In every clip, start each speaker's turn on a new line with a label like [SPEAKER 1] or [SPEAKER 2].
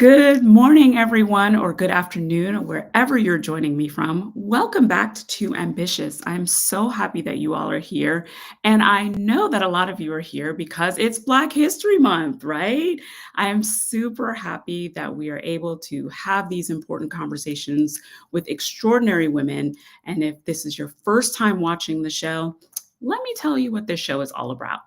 [SPEAKER 1] Good morning, everyone, or good afternoon, or wherever you're joining me from. Welcome back to Too Ambitious. I'm so happy that you all are here. And I know that a lot of you are here because it's Black History Month, right? I am super happy that we are able to have these important conversations with extraordinary women. And if this is your first time watching the show, let me tell you what this show is all about.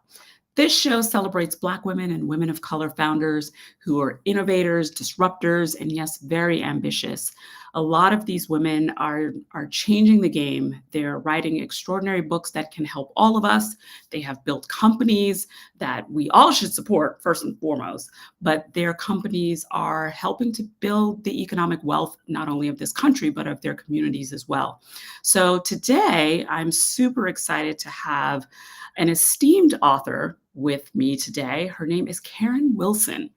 [SPEAKER 1] This show celebrates Black women and women of color founders who are innovators, disruptors, and yes, very ambitious. A lot of these women are changing the game. They're writing extraordinary books that can help all of us. They have built companies that we all should support, first and foremost, but their companies are helping to build the economic wealth, not only of this country, but of their communities as well. So today, I'm super excited to have an esteemed author with me today. Her name is Karen Wilson.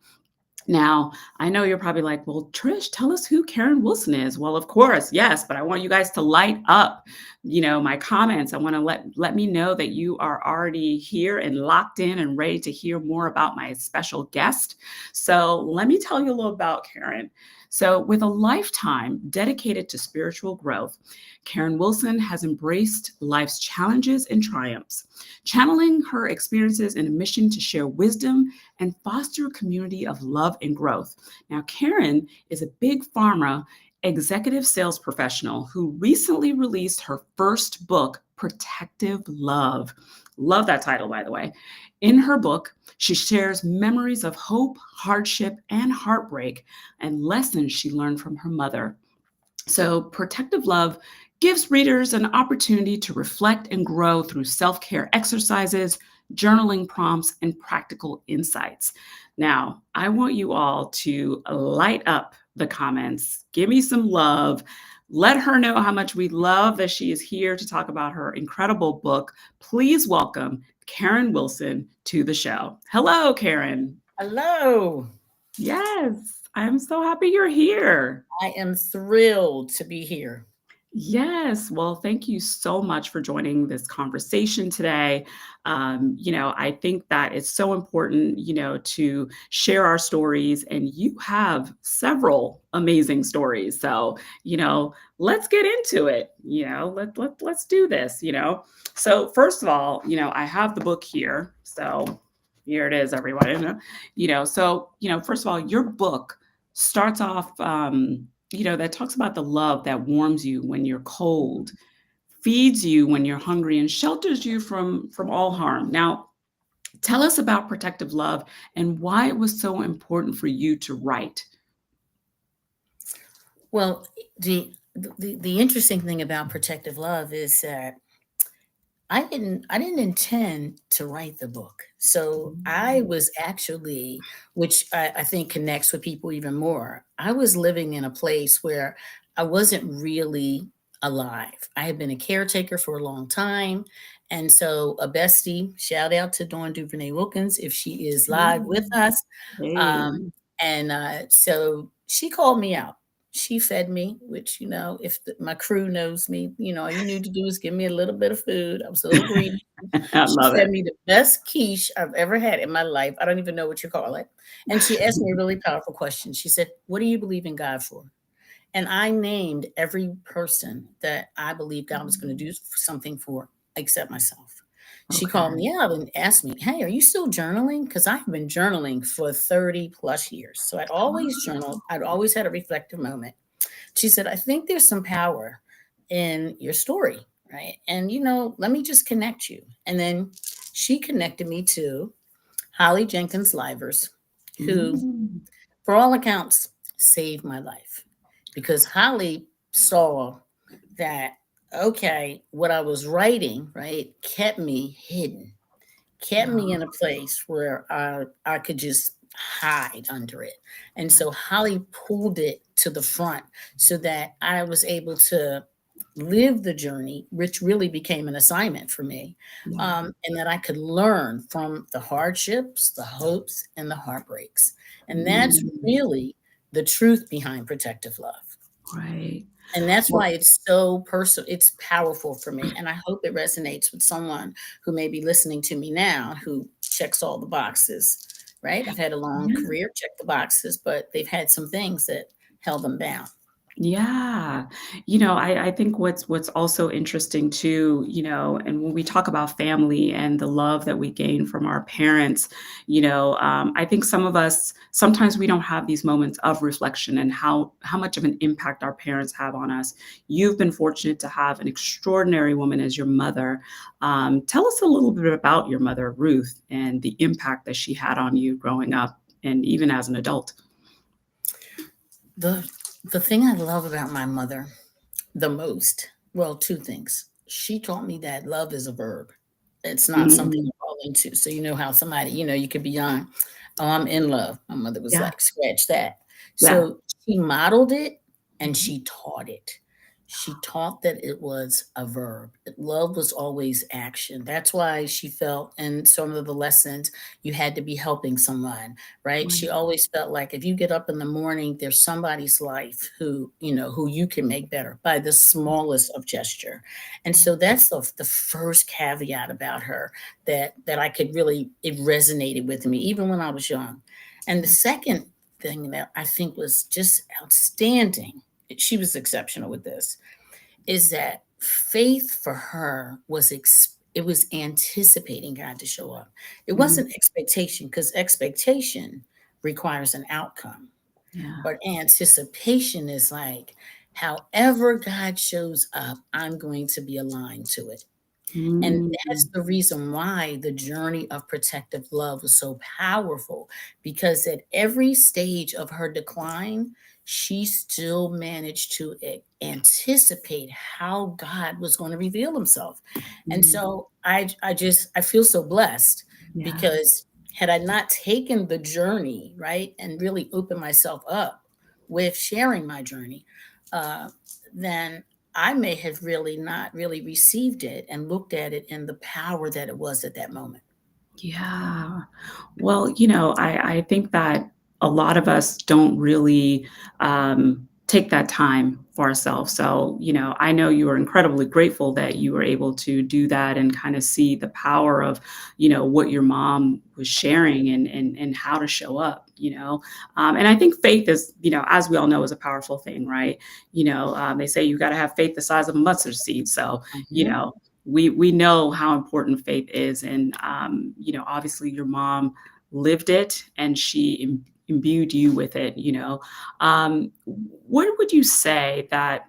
[SPEAKER 1] Now, I know you're probably like, well, Trish, tell us who Karen Wilson is. Well, of course, yes, but I want you guys to light up, my comments. I want to let me know that you are already here and locked in and ready to hear more about my special guest. So let me tell you a little about Karen. So, with a lifetime dedicated to spiritual growth, Karen Wilson has embraced life's challenges and triumphs, channeling her experiences in a mission to share wisdom and foster a community of love and growth. Now, Karen is a big pharma executive sales professional who recently released her first book, Protective Love. Love that title, by the way. In her book, she shares memories of hope, hardship, and heartbreak and lessons she learned from her mother. So, Protective Love gives readers an opportunity to reflect and grow through self care exercises, journaling prompts, and practical insights. Now, I want you all to light up the comments, give me some love. Let her know how much we love that she is here to talk about her incredible book. Please welcome Karen Wilson to the show. Hello, Karen.
[SPEAKER 2] Hello.
[SPEAKER 1] Yes, I'm so happy you're here.
[SPEAKER 2] I am thrilled to be here.
[SPEAKER 1] Yes. Well, thank you so much for joining this conversation today. I think that it's so important, to share our stories, and you have several amazing stories. So, let's get into it. Let's do this. So, first of all, I have the book here. So, here it is, everyone. First of all, your book starts off. That talks about the love that warms you when you're cold, feeds you when you're hungry, and shelters you from all harm. Now, tell us about Protective Love and why it was so important for you to write.
[SPEAKER 2] Well, the interesting thing about Protective Love is that I didn't intend to write the book. So I was actually, which I think connects with people even more. I was living in a place where I wasn't really alive. I had been a caretaker for a long time. And so a bestie, shout out to Dawn Duvernay Wilkins if she is live with
[SPEAKER 1] Mm.
[SPEAKER 2] us.
[SPEAKER 1] Hey.
[SPEAKER 2] Um, and so she called me out. She fed me, which, if my crew knows me, all you need to do is give me a little bit of food. I was a little greedy.
[SPEAKER 1] I
[SPEAKER 2] She
[SPEAKER 1] love
[SPEAKER 2] fed
[SPEAKER 1] it.
[SPEAKER 2] me the best quiche I've ever had in my life. I don't even know what you call it. And she asked me a really powerful question. She said, "What do you believe in God for?" And I named every person that I believe God was going to do something for, except myself. She called
[SPEAKER 1] Okay.
[SPEAKER 2] me out and asked me, "Hey, are you still journaling?" Because I've been journaling for 30 plus years. So I'd always journaled, I'd always had a reflective moment. She said, "I think there's some power in your story, right? And, let me just connect you." And then she connected me to Holly Jenkins Livers, who,
[SPEAKER 1] Mm.
[SPEAKER 2] for all accounts, saved my life because Holly saw that, okay, what I was writing, right, kept me hidden, kept me in a place where I could just hide under it. And so Holly pulled it to the front so that I was able to live the journey, which really became an assignment for me,
[SPEAKER 1] Yeah.
[SPEAKER 2] and that I could learn from the hardships, the hopes, and the heartbreaks. And that's
[SPEAKER 1] Mm.
[SPEAKER 2] really the truth behind Protective Love.
[SPEAKER 1] Right.
[SPEAKER 2] And that's
[SPEAKER 1] Well,
[SPEAKER 2] why it's so personal, it's powerful for me. And I hope it resonates with someone who may be listening to me now who checks all the boxes right? I've had a long
[SPEAKER 1] Yeah.
[SPEAKER 2] career, check the boxes, but they've had some things that held them down.
[SPEAKER 1] Yeah. I think what's also interesting too, and when we talk about family and the love that we gain from our parents, I think some of us sometimes we don't have these moments of reflection and how much of an impact our parents have on us. You've been fortunate to have an extraordinary woman as your mother. Tell us a little bit about your mother, Ruth, and the impact that she had on you growing up and even as an adult.
[SPEAKER 2] The the thing I love about my mother the most, well, two things. She taught me that love is a verb. It's not something
[SPEAKER 1] Mm,
[SPEAKER 2] you fall into. So you know how somebody, you could be young, oh, I'm in love. My mother was
[SPEAKER 1] yeah.
[SPEAKER 2] like, scratch that.
[SPEAKER 1] Yeah.
[SPEAKER 2] So she modeled it and
[SPEAKER 1] Mhm.
[SPEAKER 2] she taught it. She taught that it was a verb. Love was always action. That's why she felt in some of the lessons you had to be helping someone, right? She
[SPEAKER 1] Right.
[SPEAKER 2] always felt like if you get up in the morning, there's somebody's life who you can make better by the smallest of gesture. And
[SPEAKER 1] Yeah.
[SPEAKER 2] so that's the first caveat about her that I could really it resonated with me even when I was young. And the
[SPEAKER 1] Yeah.
[SPEAKER 2] second thing that I think was just outstanding, she was exceptional with this, is that faith for her was it was anticipating God to show up. It
[SPEAKER 1] Mhm.
[SPEAKER 2] wasn't expectation because expectation requires an outcome,
[SPEAKER 1] Yeah.
[SPEAKER 2] but anticipation is like, however God shows up, I'm going to be aligned to it. And that's
[SPEAKER 1] Mm.
[SPEAKER 2] the reason why the journey of protective love was so powerful, because at every stage of her decline, she still managed to anticipate how God was going to reveal himself. And
[SPEAKER 1] Mm.
[SPEAKER 2] so I feel so blessed
[SPEAKER 1] Yeah.
[SPEAKER 2] because had I not taken the journey, right, and really opened myself up with sharing my journey, uh, then I may have really not really received it and looked at it in the power that it was at that moment.
[SPEAKER 1] Yeah. Well, I think that a lot of us don't really take that time for ourselves. So, I know you are incredibly grateful that you were able to do that and kind of see the power of, what your mom was sharing and how to show up, And I think faith is, as we all know, is a powerful thing, right? They say you got to have faith the size of a mustard seed. So, you
[SPEAKER 2] Mhm.
[SPEAKER 1] know, we know how important faith is, and obviously your mom lived it and she imbued you with it. What would you say that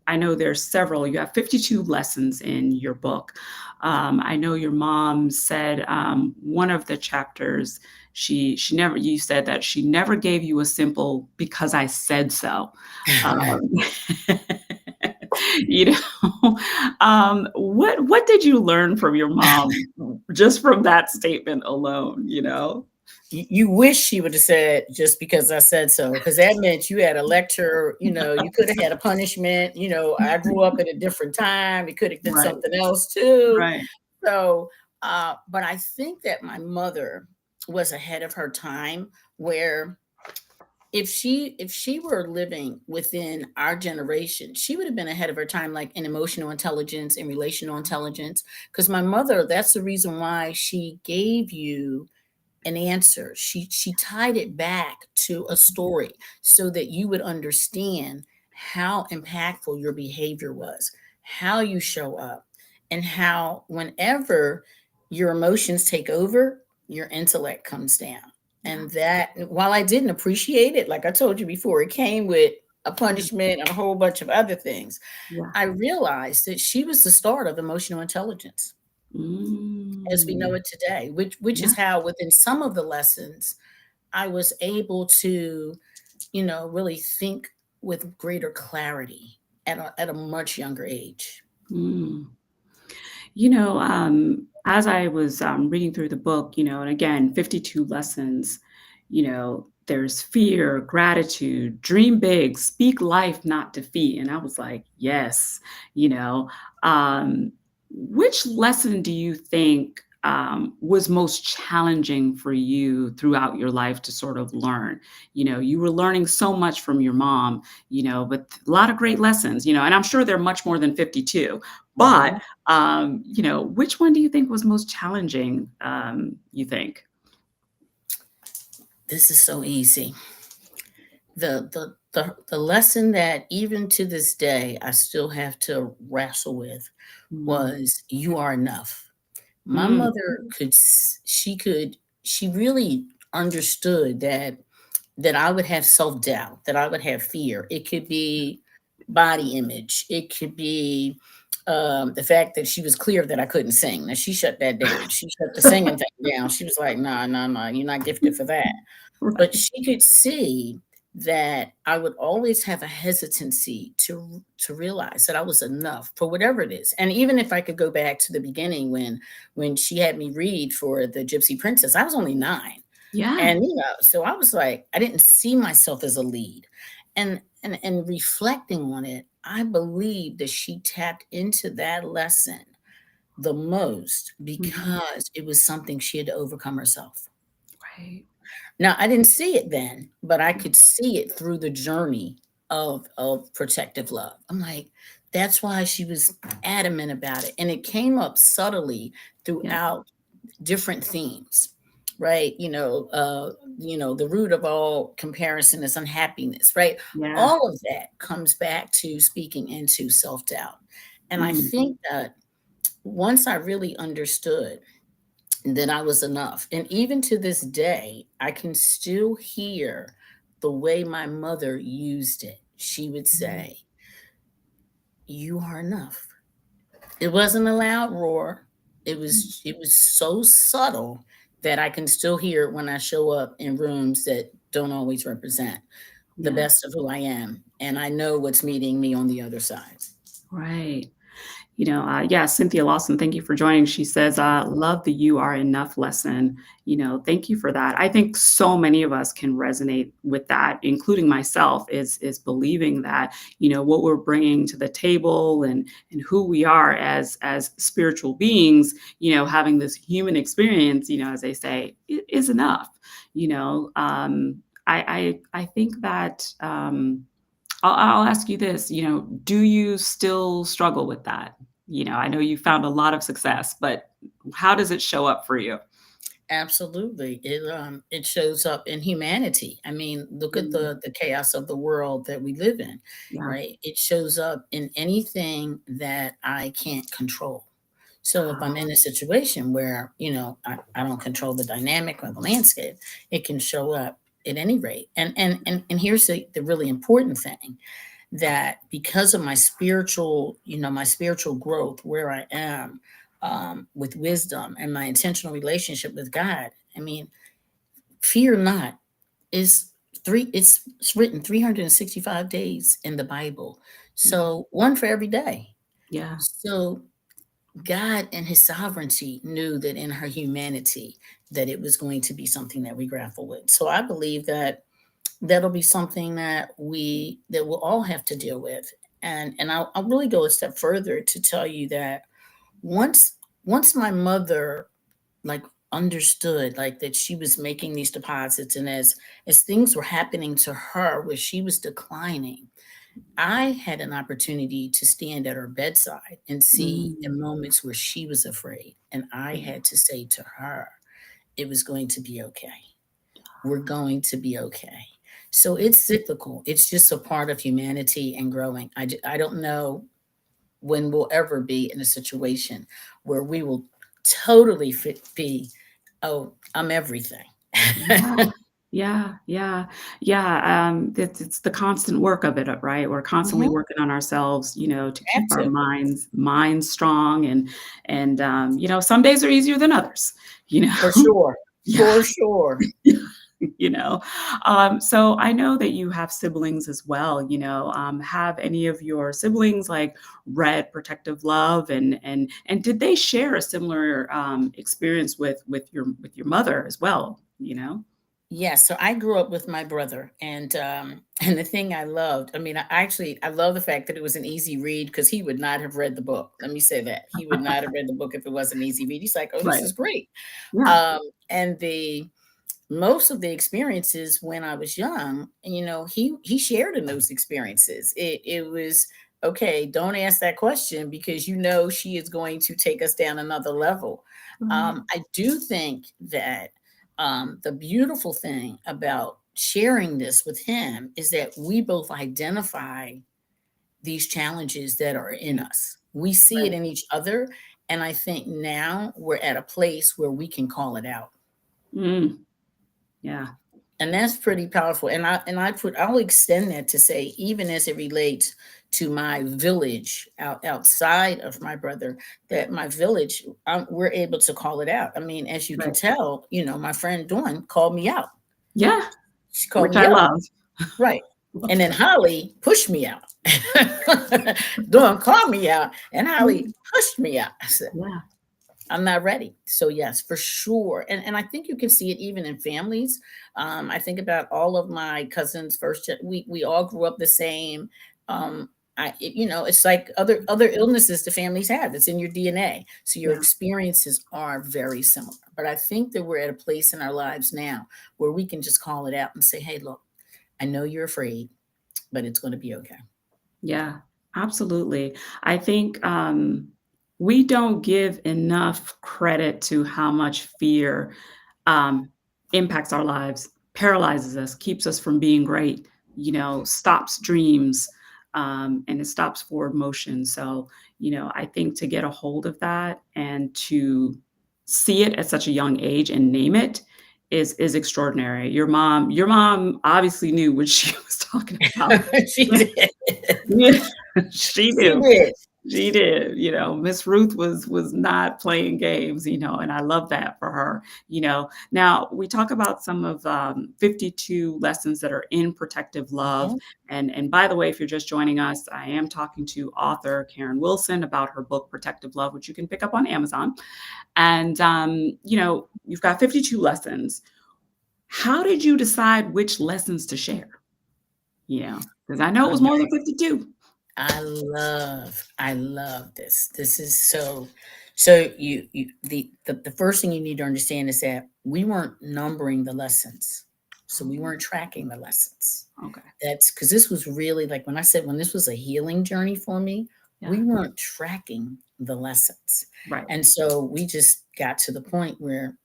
[SPEAKER 1] I know there's several, you have 52 lessons in your book. I know your mom said one of the chapters, she never you said that she never gave you a simple because I said so. um, you know what did you learn from your mom just from that statement alone?
[SPEAKER 2] You wish she would have said just because I said so, because that meant you had a lecture, you could have had a punishment. I grew up at a different time. It could have been
[SPEAKER 1] Right,
[SPEAKER 2] something else too.
[SPEAKER 1] right.
[SPEAKER 2] So, but I think that my mother was ahead of her time where if she were living within our generation, she would have been ahead of her time, like in emotional intelligence and relational intelligence. Because my mother, that's the reason why she gave you an answer. She tied it back to a story so that you would understand how impactful your behavior was, how you show up, and how whenever your emotions take over, your intellect comes down.
[SPEAKER 1] Yeah,
[SPEAKER 2] And that while I didn't appreciate it, like I told you before, it came with a
[SPEAKER 1] yeah,
[SPEAKER 2] punishment and a whole bunch of other things.
[SPEAKER 1] yeah.
[SPEAKER 2] I realized that she was the start of emotional intelligence as we know
[SPEAKER 1] Mm,
[SPEAKER 2] it today, which
[SPEAKER 1] yeah.
[SPEAKER 2] is how within some of the lessons I was able to, really think with greater clarity at a much younger age.
[SPEAKER 1] Mm. As I was reading through the book, and again, 52 lessons, there's fear, gratitude, dream big, speak life, not defeat. And I was like, yes, you know, um, which lesson do you think was most challenging for you throughout your life to sort of learn? You were learning so much from your mom, but a lot of great lessons, and I'm sure they're much more than 52. But
[SPEAKER 2] Mhm.
[SPEAKER 1] which one do you think was most challenging, you think?
[SPEAKER 2] This is so easy. The lesson that even to this day I still have to wrestle with
[SPEAKER 1] Mm.
[SPEAKER 2] was you are enough. My
[SPEAKER 1] Mm.
[SPEAKER 2] mother she really understood that I would have self-doubt, that I would have fear. It could be body image. It could be the fact that she was clear that I couldn't sing. Now she shut that down. She shut the singing thing down. She was like, "Nah, nah, nah, you're not gifted for that." But
[SPEAKER 1] Right.
[SPEAKER 2] she could see that I would always have a hesitancy to realize that I was enough for whatever it is. And even if I could go back to the beginning when she had me read for the Gypsy Princess, I was only 9.
[SPEAKER 1] Yeah.
[SPEAKER 2] And, so I was like, I didn't see myself as a lead. And reflecting on it, I believe that she tapped into that lesson the most
[SPEAKER 1] Mhm.
[SPEAKER 2] because it was something she had to overcome herself.
[SPEAKER 1] Right.
[SPEAKER 2] Now, I didn't see it then, but I could see it through the journey of protective love. I'm like, that's why she was adamant about it. And it came up subtly
[SPEAKER 1] Yeah.
[SPEAKER 2] throughout different themes, right? The root of all comparison is unhappiness, right?
[SPEAKER 1] Yeah.
[SPEAKER 2] All of that comes back to speaking into self-doubt. And I
[SPEAKER 1] Mm.
[SPEAKER 2] think that once I really understood that I was enough, and even to this day, I can still hear the way my mother used it. She would
[SPEAKER 1] Mm.
[SPEAKER 2] say, "You are enough." It wasn't a loud roar. It was so subtle that I can still hear it when I show up in rooms that don't always represent the
[SPEAKER 1] Yeah.
[SPEAKER 2] best of who I am, and I know what's meeting me on the other side.
[SPEAKER 1] Right. Yeah, Cynthia Lawson, thank you for joining. She says, love the you are enough lesson. Thank you for that. I think so many of us can resonate with that, including myself, is believing that, what we're bringing to the table and who we are as spiritual beings, having this human experience, as they say, is enough. I think that, I'll ask you this, do you still struggle with that? I know you found a lot of success, but how does it show up for you?
[SPEAKER 2] Absolutely. It shows up in humanity. I mean, look at
[SPEAKER 1] Mm.
[SPEAKER 2] the chaos of the world that we live in,
[SPEAKER 1] Yeah.
[SPEAKER 2] right? It shows up in anything that I can't control. So if I'm
[SPEAKER 1] Ah,
[SPEAKER 2] in a situation where, I don't control the dynamic or the landscape, it can show up at any rate. And here's the really important thing, that because of my spiritual growth, where I am, with wisdom and my intentional relationship with God. I mean, fear not is it's written 365 days in the Bible.
[SPEAKER 1] mm,
[SPEAKER 2] So one for every day.
[SPEAKER 1] yeah.
[SPEAKER 2] So God and his sovereignty knew that in her humanity that it was going to be something that we grapple with. So I believe that that'll be something that we'll all have to deal with. And I'll really go a step further to tell you that once once my mother, like, understood, like, that she was making these deposits, and as things were happening to her where she was declining, I had an opportunity to stand at her bedside and see in
[SPEAKER 1] Mm,
[SPEAKER 2] moments where she was afraid, and I
[SPEAKER 1] yeah.
[SPEAKER 2] had to say to her, it was going to be okay. We're going to be okay. So it's cyclical. It's just a part of humanity and growing. I don't know when we'll ever be in a situation where we will totally be, oh, I'm everything.
[SPEAKER 1] Yeah. Yeah, yeah, yeah, it's the constant work of it, right? We're constantly
[SPEAKER 2] Mhm.
[SPEAKER 1] working on ourselves, to
[SPEAKER 2] Have
[SPEAKER 1] keep our
[SPEAKER 2] to,
[SPEAKER 1] minds strong and some days are easier than others, you
[SPEAKER 2] for
[SPEAKER 1] know?
[SPEAKER 2] sure.
[SPEAKER 1] Yeah.
[SPEAKER 2] For sure.
[SPEAKER 1] you know? So I know that you have siblings as well, have any of your siblings, like, read Protective Love and did they share a similar, experience with your mother as well, you know?
[SPEAKER 2] Yes, so I grew up with my brother, and and the thing I loved, I mean, I love the fact that it was an easy read because he would not have read the book. Let me say that he would not have read the book if it was an easy read. He's like, "Oh, this
[SPEAKER 1] Right.
[SPEAKER 2] is great,"
[SPEAKER 1] Yeah.
[SPEAKER 2] and the most of the experiences when I was young, he shared in those experiences. It was okay. Don't ask that question because she is going to take us down another level.
[SPEAKER 1] Right.
[SPEAKER 2] I do think that The beautiful thing about sharing this with him is that we both identify these challenges that are in us. We see it
[SPEAKER 1] Right.
[SPEAKER 2] in each other. And I think now we're at a place where we can call it out.
[SPEAKER 1] Mm, yeah.
[SPEAKER 2] And that's pretty powerful. I'll extend that to say, even as it relates to my village outside of my brother, that my village, we're able to call it out. I mean, as you can
[SPEAKER 1] Right.
[SPEAKER 2] tell, my friend Dawn called me out.
[SPEAKER 1] Yeah.
[SPEAKER 2] She called
[SPEAKER 1] Which
[SPEAKER 2] me
[SPEAKER 1] I
[SPEAKER 2] out.
[SPEAKER 1] love.
[SPEAKER 2] Right.
[SPEAKER 1] Love
[SPEAKER 2] And then
[SPEAKER 1] that.
[SPEAKER 2] Holly pushed me out. Dawn called me out and Holly
[SPEAKER 1] Mm,
[SPEAKER 2] pushed me out. I said,
[SPEAKER 1] yeah.
[SPEAKER 2] I'm not ready. So yes, for sure. And I think you can see it even in families. I think about all of my cousins we all grew up the same. It's like other illnesses the families have. It's in your DNA. So your
[SPEAKER 1] Yeah.
[SPEAKER 2] experiences are very similar. But I think that we're at a place in our lives now where we can just call it out and say, hey, look, I know you're afraid, but it's going to be okay.
[SPEAKER 1] Yeah, absolutely. I think we don't give enough credit to how much fear um, impacts our lives, paralyzes us, keeps us from being great, stops dreams, and it stops forward motion. So, I think to get a hold of that and to see it at such a young age and name it is extraordinary. Your mom obviously knew what she was talking about.
[SPEAKER 2] She did.
[SPEAKER 1] Yeah, she
[SPEAKER 2] She
[SPEAKER 1] knew.
[SPEAKER 2] did.
[SPEAKER 1] She did, Miss Ruth was not playing games, and I love that for her. Now we talk about some of 52 lessons that are in protective love.
[SPEAKER 2] Mhm.
[SPEAKER 1] And by the way, if you're just joining us, I am talking to author Karen Wilson about her book Protective Love, which you can pick up on Amazon. And you've got 52 lessons. How did you decide which lessons to share? Because I know it was more than 52.
[SPEAKER 2] I love this. This is so the first thing you need to understand is that we weren't numbering the lessons. So we
[SPEAKER 1] Oh,
[SPEAKER 2] weren't tracking the lessons.
[SPEAKER 1] okay.
[SPEAKER 2] That's because this was really like when this was a healing journey for me,
[SPEAKER 1] Yeah.
[SPEAKER 2] we weren't tracking the lessons.
[SPEAKER 1] Right.
[SPEAKER 2] And so we just got to the point where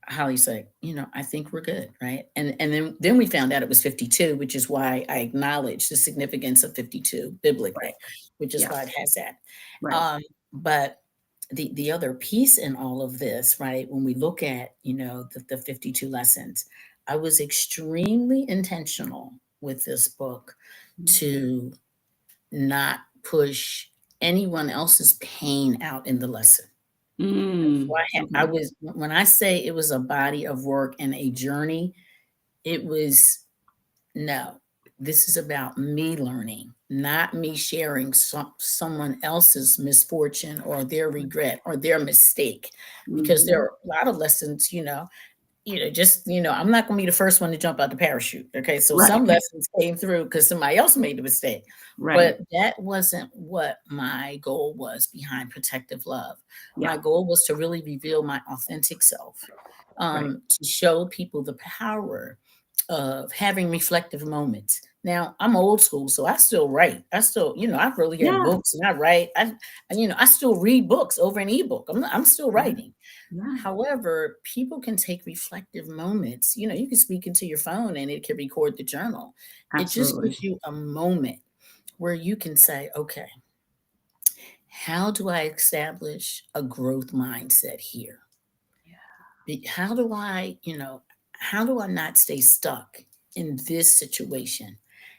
[SPEAKER 2] Holly's like, I think we're good, right? And then we found out it was 52, which is why I acknowledge the significance of 52
[SPEAKER 1] Right.
[SPEAKER 2] biblically, which is
[SPEAKER 1] Yeah.
[SPEAKER 2] why it has that.
[SPEAKER 1] Right.
[SPEAKER 2] But the other piece in all of this, right? When we look at the 52 lessons, I was extremely intentional with this book
[SPEAKER 1] Mhm.
[SPEAKER 2] to not push anyone else's pain out in the lesson. So
[SPEAKER 1] Mm,
[SPEAKER 2] I
[SPEAKER 1] okay.
[SPEAKER 2] was when I say it was a body of work and a journey, it was no. This is about me learning, not me sharing someone else's misfortune or their regret or their mistake. Because there
[SPEAKER 1] Mhm.
[SPEAKER 2] are a lot of lessons, I'm not going to be the first one to jump out the parachute. Okay. So
[SPEAKER 1] Right.
[SPEAKER 2] some lessons came through because somebody else made the mistake.
[SPEAKER 1] Right.
[SPEAKER 2] But that wasn't what my goal was behind protective love. My
[SPEAKER 1] Yeah.
[SPEAKER 2] goal was to really reveal my authentic self,
[SPEAKER 1] Right.
[SPEAKER 2] to show people the power of having reflective moments. Now, I'm old school, so I still write. I still, I've really had
[SPEAKER 1] Yeah.
[SPEAKER 2] books and I write. I still read books over an ebook. I'm still
[SPEAKER 1] Yeah.
[SPEAKER 2] writing.
[SPEAKER 1] Yeah.
[SPEAKER 2] However, people can take reflective moments. You can speak into your phone and it can record the journal. It just
[SPEAKER 1] Absolutely.
[SPEAKER 2] gives you a moment where you can say, okay, how do I establish a growth mindset here?
[SPEAKER 1] Yeah.
[SPEAKER 2] How do I not stay stuck in this situation?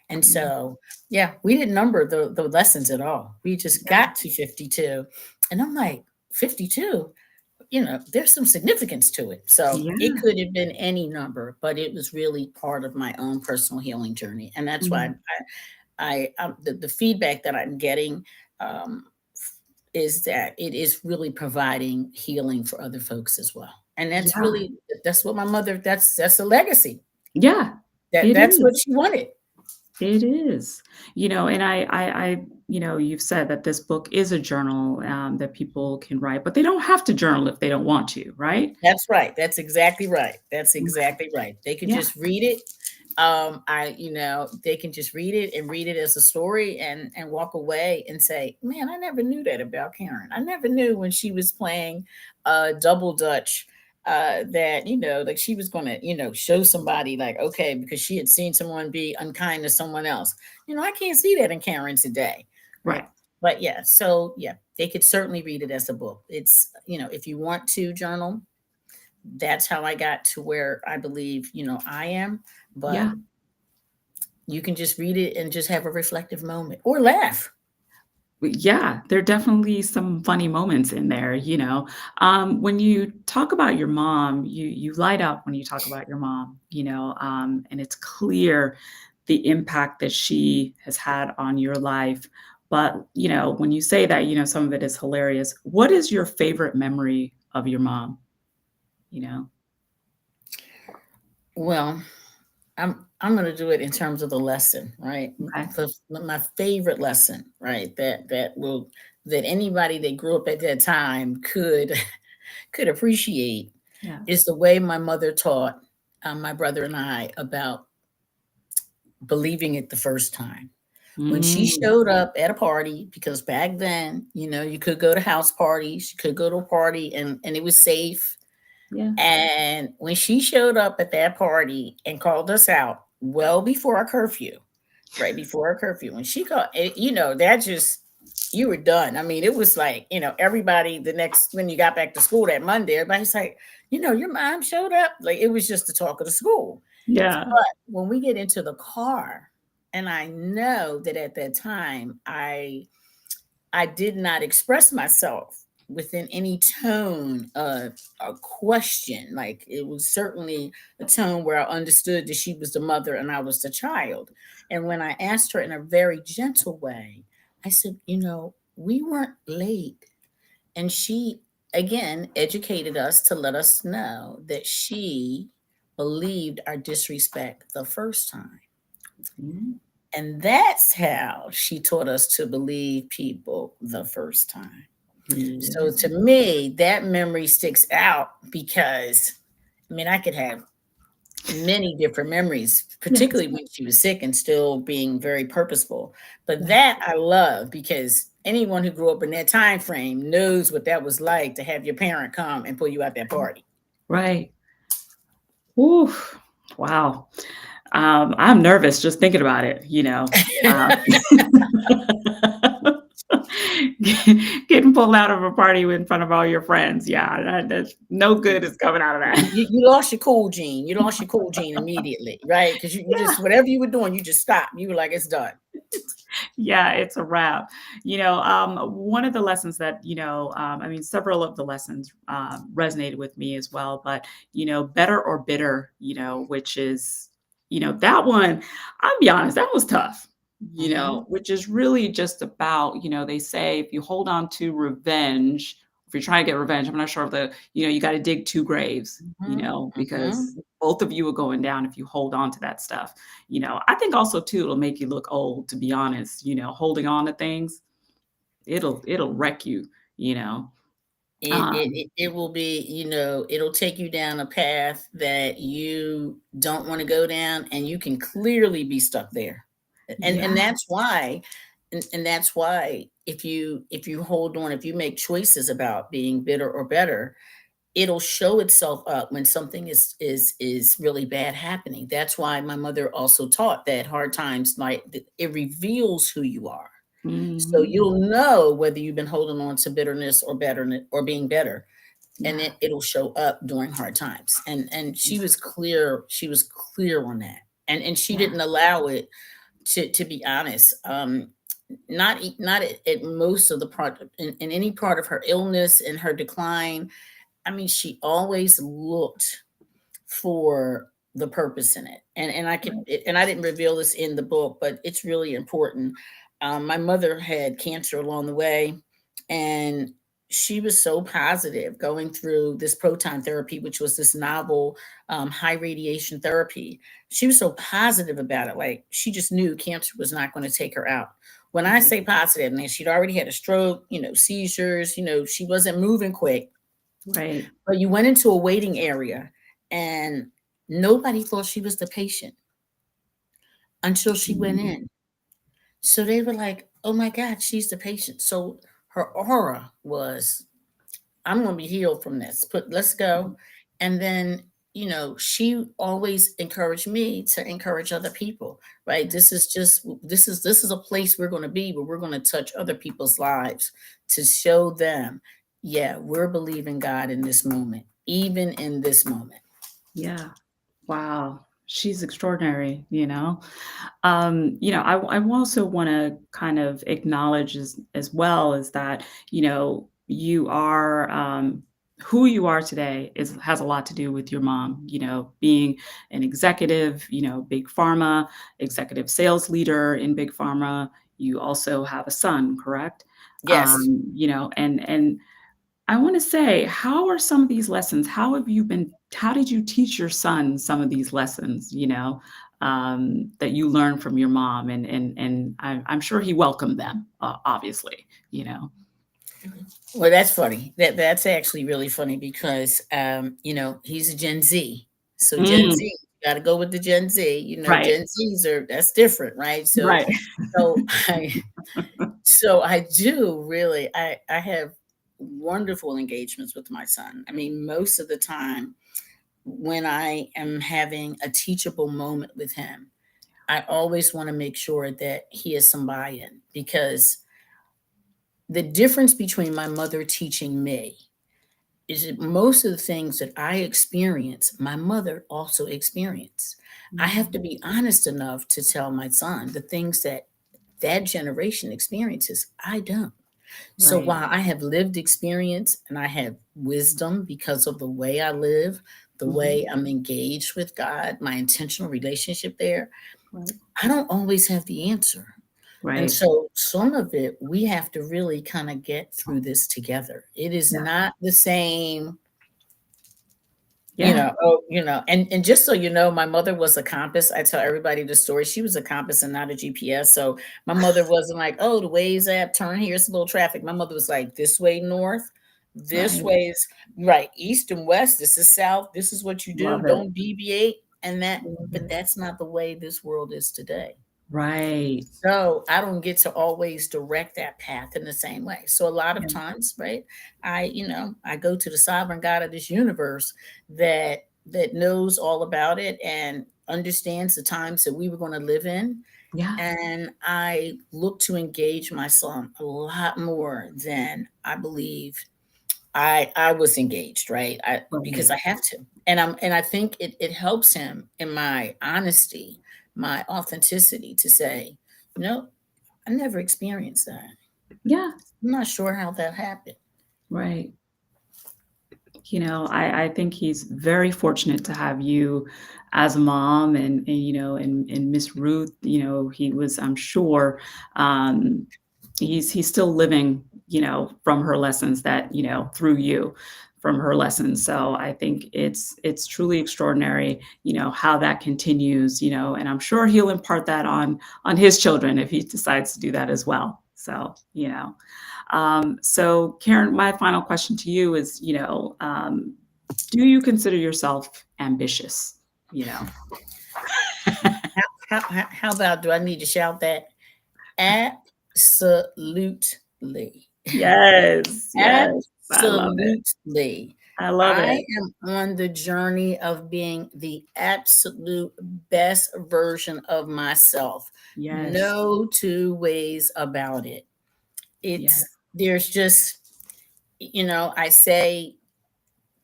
[SPEAKER 2] And
[SPEAKER 1] Yeah.
[SPEAKER 2] so, yeah, we didn't number the lessons at all. We just
[SPEAKER 1] Yeah.
[SPEAKER 2] got to 52. And I'm like, 52? There's some significance to it. So it
[SPEAKER 1] Yeah.
[SPEAKER 2] could have been any number, but it was really part of my own personal healing journey. And that's why
[SPEAKER 1] Mhm.
[SPEAKER 2] the feedback that I'm getting um, is that it is really providing healing for other folks as well. And
[SPEAKER 1] Yeah.
[SPEAKER 2] that's what my mother, that's a legacy.
[SPEAKER 1] Yeah. It
[SPEAKER 2] That's what
[SPEAKER 1] is.
[SPEAKER 2] she wanted.
[SPEAKER 1] It is. And you've said that this book is a journal, that people can write, but they don't have to journal if they don't want to, right?
[SPEAKER 2] That's right. That's exactly right. That's
[SPEAKER 1] Okay.
[SPEAKER 2] exactly right. They could
[SPEAKER 1] Yeah.
[SPEAKER 2] just read it. They can just read it and read it as a story and walk away and say, "Man, I never knew that about Karen. I never knew when she was playing double dutch that, like she was going to, show somebody like, okay, because she had seen someone be unkind to someone else. I can't see that in Karen today. Right.
[SPEAKER 1] Right.
[SPEAKER 2] But yeah, so yeah, they could certainly read it as a book. It's, if you want to journal, that's how I got to where I believe, I am. But
[SPEAKER 1] Yeah.
[SPEAKER 2] you can just read it and just have a reflective moment or laugh.
[SPEAKER 1] Yeah, there are definitely some funny moments in there, you know. When you talk about your mom, you light up when you talk about your mom, and it's clear the impact that she has had on your life. But, when you say that, some of it is hilarious. What is your favorite memory of your mom? You know?
[SPEAKER 2] Well, I'm going to do it in terms of the lesson, right?
[SPEAKER 1] Okay.
[SPEAKER 2] My favorite lesson, right? That anybody that grew up at that time could could appreciate
[SPEAKER 1] Yeah.
[SPEAKER 2] is the way my mother taught my brother and I about believing it the first time. When she
[SPEAKER 1] Mm,
[SPEAKER 2] showed up at a party, because back then, you could go to house parties, you could go to a party and it was safe.
[SPEAKER 1] yeah.
[SPEAKER 2] And when she showed up at that party and called us out well before our curfew, right before our curfew, when she called, that just, you were done. I mean, it was like, everybody the next, when you got back to school that Monday, everybody's like, your mom showed up. Like it was just the talk of the school.
[SPEAKER 1] Yeah.
[SPEAKER 2] But when we get into the car, and I know that at that time, I did not express myself within any tone of a question. Like it was certainly a tone where I understood that she was the mother and I was the child. And when I asked her in a very gentle way, I said, we weren't late. And she, again, educated us to let us know that she believed our disrespect the first time.
[SPEAKER 1] Mm,
[SPEAKER 2] And that's how she taught us to believe people the first time. So
[SPEAKER 1] yeah.
[SPEAKER 2] to me, that memory sticks out because I mean, I could have many different memories,
[SPEAKER 1] Yes.
[SPEAKER 2] particularly when she was sick and still being very purposeful. But
[SPEAKER 1] Yeah.
[SPEAKER 2] that I love because anyone who grew up in that time frame knows what that was like to have your parent come and pull you out that party.
[SPEAKER 1] Right. Ooh, wow. I'm nervous just thinking about it, getting pulled out of a party in front of all your friends. Yeah, that's no good is coming out of that.
[SPEAKER 2] You lost your cool gene. You lost your cool gene immediately, right? Because you
[SPEAKER 1] Yeah.
[SPEAKER 2] just, whatever you were doing, you just stopped. You were like, it's done.
[SPEAKER 1] Yeah, it's a wrap. One of the lessons that, I mean, several of the lessons resonated with me as well, but, better or bitter, which is, that one, I'll be honest, that was tough,
[SPEAKER 2] Hmm.
[SPEAKER 1] which is really just about, they say if you hold on to revenge, if you're trying to get revenge, I'm not sure if you got to dig two graves,
[SPEAKER 2] Hmm.
[SPEAKER 1] because
[SPEAKER 2] Hmm.
[SPEAKER 1] both of you are going down if you hold on to that stuff. I think also too, it'll make you look old, to be honest, holding on to things, it'll wreck you, you know. Um,
[SPEAKER 2] It will be, it'll take you down a path that you don't want to go down, and you can clearly be stuck there. And
[SPEAKER 1] yeah.
[SPEAKER 2] that's why, and that's why if you hold on, if you make choices about being bitter or better, it'll show itself up when something is really bad happening. That's why my mother also taught that hard times, like it reveals who you are. So
[SPEAKER 1] Mhm.
[SPEAKER 2] you'll know whether you've been holding on to bitterness or betterness or being better, and
[SPEAKER 1] Yeah.
[SPEAKER 2] it'll show up during hard times. And she was clear. She was clear on that, and she
[SPEAKER 1] Yeah.
[SPEAKER 2] didn't allow it to be honest. Not at most of the part in any part of her illness and her decline. I mean, she always looked for the purpose in it.
[SPEAKER 1] Right.
[SPEAKER 2] And I didn't reveal this in the book, but it's really important. My mother had cancer along the way, and she was so positive going through this proton therapy, which was this novel high radiation therapy. She was so positive about it, like she just knew cancer was not going to take her out. When I
[SPEAKER 1] Right.
[SPEAKER 2] say positive, man, she'd already had a stroke, seizures, she wasn't moving quick,
[SPEAKER 1] Right.
[SPEAKER 2] but you went into a waiting area and nobody thought she was the patient until she went
[SPEAKER 1] Mhm.
[SPEAKER 2] in. So they were like, oh my God, she's the patient. So her aura was, I'm going to be healed from this. Let's go. And then, she always encouraged me to encourage other people, right?
[SPEAKER 1] Yeah.
[SPEAKER 2] This is a place we're going to be, where we're going to touch other people's lives to show them, yeah, we're believing God in this moment, even in this moment.
[SPEAKER 1] Yeah. Wow. She's extraordinary, you know? I also want to kind of acknowledge as well is that, you are who you are today is has a lot to do with your mom, being an executive, big pharma, executive sales leader in big pharma. You also have a son, correct?
[SPEAKER 2] Yes.
[SPEAKER 1] And I want to say, how are some of these lessons? How did you teach your son some of these lessons, that you learned from your mom? And I'm sure he welcomed them, obviously,
[SPEAKER 2] Well, that's funny. That's actually really funny because he's a Gen Z. So Gen Z,
[SPEAKER 1] Mm,
[SPEAKER 2] you got to go with the Gen Z.
[SPEAKER 1] right,
[SPEAKER 2] Gen Zs are that's different, right? So
[SPEAKER 1] right.
[SPEAKER 2] so I so I do really I have wonderful engagements with my son. I mean, most of the time when I am having a teachable moment with him, I always want to make sure that he has some buy-in, because the difference between my mother teaching me is that most of the things that I experience, my mother also experienced. I have
[SPEAKER 1] Mm,
[SPEAKER 2] to be honest enough to tell my son the things that that generation experiences, I don't. So
[SPEAKER 1] right.
[SPEAKER 2] while I have lived experience and I have wisdom because of the way I live, the
[SPEAKER 1] Mhm,
[SPEAKER 2] way I'm engaged with God, my intentional relationship there,
[SPEAKER 1] right,
[SPEAKER 2] I don't always have the answer. And
[SPEAKER 1] right.
[SPEAKER 2] so some of it we have to really kind of get through this together. It is
[SPEAKER 1] Yeah,
[SPEAKER 2] not the same,
[SPEAKER 1] yeah.
[SPEAKER 2] and just so you know, my mother was a compass. I tell everybody the story. She was a compass and not a GPS. So my mother wasn't like, oh, the Waze app, turn here, it's a little traffic. My mother was like, this way north, this
[SPEAKER 1] Right.
[SPEAKER 2] way is right, east and west, this is south, this is what you do,
[SPEAKER 1] Love it.
[SPEAKER 2] don't deviate.
[SPEAKER 1] Love
[SPEAKER 2] But
[SPEAKER 1] it.
[SPEAKER 2] that's not the way this world is today.
[SPEAKER 1] Right.
[SPEAKER 2] So I don't get to always direct that path in the same way. So a lot of
[SPEAKER 1] Yeah.
[SPEAKER 2] times, right, I go to the sovereign God of this universe that knows all about it and understands the times that we were going to live in.
[SPEAKER 1] Yeah.
[SPEAKER 2] And I look to engage my son a lot more than I believe I was engaged, right? Because
[SPEAKER 1] Right.
[SPEAKER 2] I have to. And I think it helps him in my honesty, my authenticity to say, no, I never experienced that.
[SPEAKER 1] Yeah.
[SPEAKER 2] I'm not sure how that happened.
[SPEAKER 1] Right. I think he's very fortunate to have you as a mom and Miss Ruth, he was, I'm sure, um, he's still living, from her lessons that, through you from her lessons. So I think it's truly extraordinary, how that continues, and I'm sure he'll impart that on his children if he decides to do that as well. So, so, Karen, my final question to you is, do you consider yourself ambitious? You know?
[SPEAKER 2] How about, do I need to shout that? Absolutely.
[SPEAKER 1] Yes, yes, I love it.
[SPEAKER 2] Absolutely.
[SPEAKER 1] I love
[SPEAKER 2] I
[SPEAKER 1] it.
[SPEAKER 2] am on the journey of being the absolute best version of myself.
[SPEAKER 1] Yes,
[SPEAKER 2] No two ways about it.
[SPEAKER 1] yes,
[SPEAKER 2] There's just, I say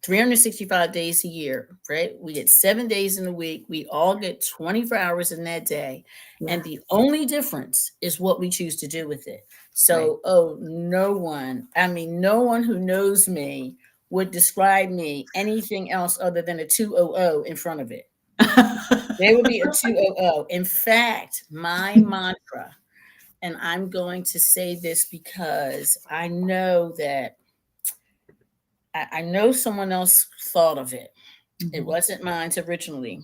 [SPEAKER 2] 365 days a year, right? We get 7 days in a week. We all get 24 hours in that day. And
[SPEAKER 1] yeah,
[SPEAKER 2] the only difference is what we choose to do with it.
[SPEAKER 1] right.
[SPEAKER 2] So, no one who knows me would describe me anything else other than a 200 in front of it. There would be a 200. In fact, my mantra, and I'm going to say this because I know that I know someone else thought of it. It
[SPEAKER 1] Mhm.
[SPEAKER 2] wasn't mine originally.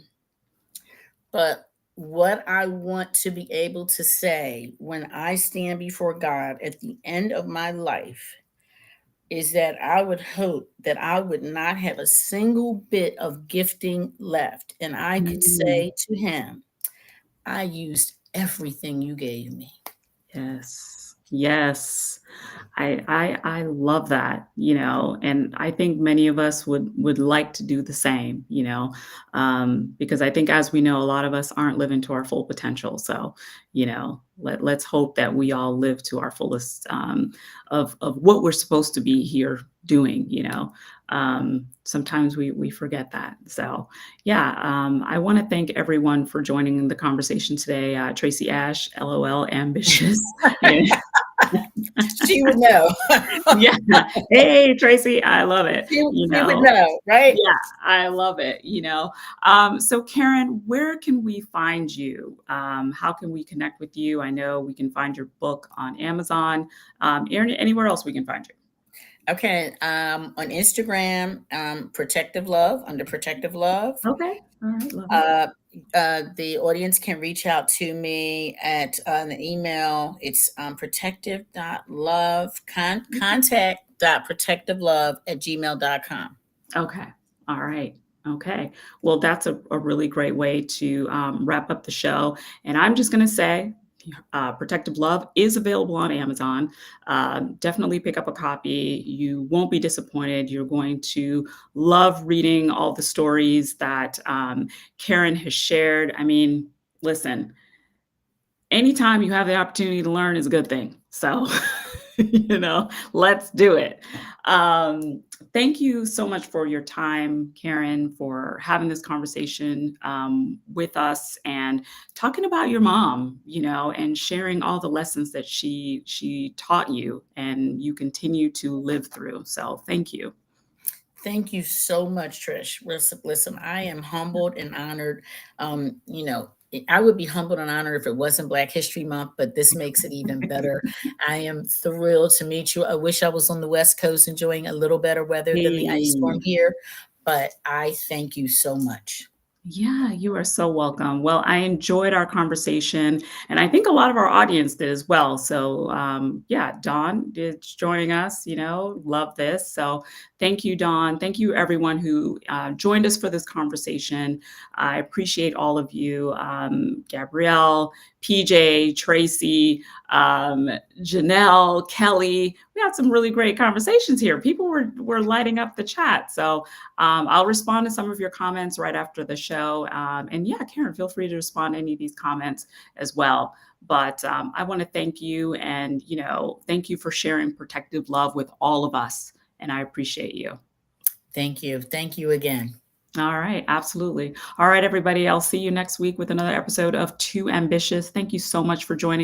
[SPEAKER 2] But what I want to be able to say when I stand before God at the end of my life is that I would hope that I would not have a single bit of gifting left. And I could
[SPEAKER 1] Mm,
[SPEAKER 2] say to him, I used everything you gave me.
[SPEAKER 1] yes, yes. I love that, and I think many of us would like to do the same, because I think as we know, a lot of us aren't living to our full potential. So, let's hope that we all live to our fullest of what we're supposed to be here doing. Sometimes we forget that. So, yeah, I want to thank everyone for joining the conversation today. Tracy Ash, LOL, ambitious.
[SPEAKER 2] She would know.
[SPEAKER 1] Yeah. Hey, Tracy, I love it.
[SPEAKER 2] She would know, right?
[SPEAKER 1] Yeah, I love it. So Karen, where can we find you? How can we connect with you? I know we can find your book on Amazon. Anywhere else we can find you?
[SPEAKER 2] Okay. On Instagram, Protective Love, under Protective Love.
[SPEAKER 1] Okay. All right. Love it.
[SPEAKER 2] The audience can reach out to me at an email. It's protective.love, contact.protectivelove@gmail.com.
[SPEAKER 1] Okay. All right. Okay. Well, that's a really great way to wrap up the show. And I'm just going to say, Protective Love is available on Amazon. Definitely pick up a copy. You won't be disappointed. You're going to love reading all the stories that Karen has shared. I mean, listen, anytime you have the opportunity to learn is a good thing. So, let's do it. Thank you so much for your time, Karen, for having this conversation with us and talking about your mom, and sharing all the lessons that she taught you and you continue to live through. So thank you.
[SPEAKER 2] Thank you so much, Trish. Listen, I am humbled and honored. I would be humbled and honored if it wasn't Black History Month, but this makes it even better. I am thrilled to meet you. I wish I was on the West Coast enjoying a little better weather than the ice storm
[SPEAKER 1] Hey.
[SPEAKER 2] here, but I thank you so much.
[SPEAKER 1] Yeah, you are so welcome. Well, I enjoyed our conversation, and I think a lot of our audience did as well. So, yeah, Dawn is joining us. Love this. So, thank you, Dawn. Thank you, everyone who joined us for this conversation. I appreciate all of you, Gabrielle, PJ, Tracy, Janelle, Kelly. We had some really great conversations here. People were lighting up the chat. So, I'll respond to some of your comments right after the show. And yeah, Karen, feel free to respond to any of these comments as well. But I want to thank you and, thank you for sharing Protective Love with all of us. And I appreciate you.
[SPEAKER 2] Thank you. Thank you again.
[SPEAKER 1] All right. Absolutely. All right, everybody. I'll see you next week with another episode of Too Ambitious. Thank you so much for joining.